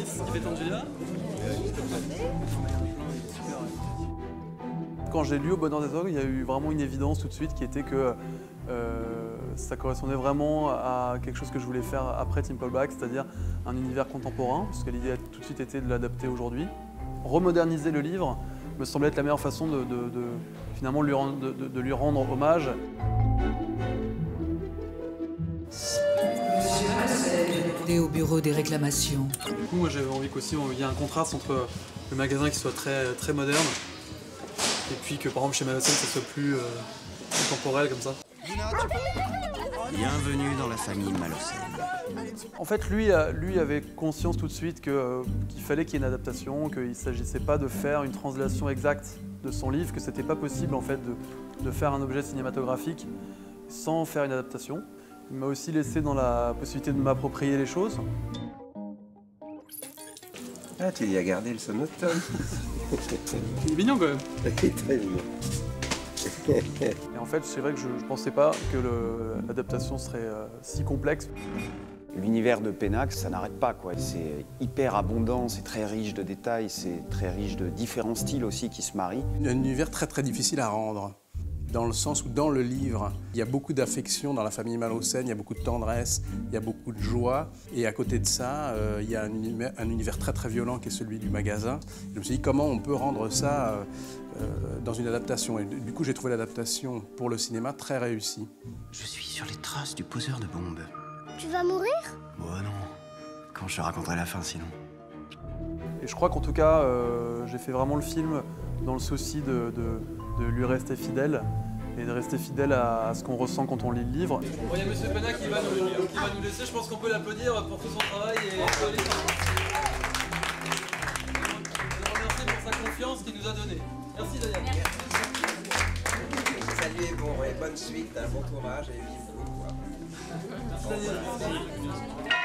c'est ce qui fait tant de Julia. Quand j'ai lu Au bonheur des ogres, il y a eu vraiment une évidence tout de suite qui était que ça correspondait vraiment à quelque chose que je voulais faire après Tim Paulbach, c'est-à-dire un univers contemporain, parce que l'idée a tout de suite été de l'adapter aujourd'hui. Remoderniser le livre me semblait être la meilleure façon de finalement lui rendre hommage. Au bureau des réclamations. Du coup, moi j'avais envie qu'aussi il y ait un contraste entre le magasin qui soit très moderne et puis que par exemple chez Malocène ça soit plus contemporain comme ça. Bienvenue dans la famille Malocène. En fait, lui avait conscience tout de suite qu'il fallait qu'il y ait une adaptation, qu'il ne s'agissait pas de faire une translation exacte de son livre, que c'était pas possible en fait de faire un objet cinématographique sans faire une adaptation. Il m'a aussi laissé dans la possibilité de m'approprier les choses. Ah, tu y as gardé le sonotone. Il est mignon quand même. Il est très mignon. Et en fait, c'est vrai que je ne pensais pas que l'adaptation serait si complexe. L'univers de Pénac, ça n'arrête pas, quoi. C'est hyper abondant, c'est très riche de détails, c'est très riche de différents styles aussi qui se marient. Il y a un univers très difficile à rendre, dans le sens où dans le livre, il y a beaucoup d'affection dans la famille Malocène, il y a beaucoup de tendresse, il y a beaucoup de joie. Et à côté de ça, il y a un univers très violent qui est celui du magasin. Je me suis dit comment on peut rendre ça dans une adaptation. Et du coup, j'ai trouvé l'adaptation pour le cinéma très réussie. Je suis sur les traces du poseur de bombes. Tu vas mourir? Oh non. Quand je te raconterai la fin, sinon. Et je crois qu'en tout cas, j'ai fait vraiment le film dans le souci de lui rester fidèle et de rester fidèle à ce qu'on ressent quand on lit le livre. Bon, il y a M. Pénac qui va nous laisser, je pense qu'on peut l'applaudir pour tout son travail et le remercier pour sa confiance qu'il nous a donnée. Merci Daniel. Salut et bonne suite, un bon courage et vive vous. Merci Daniel.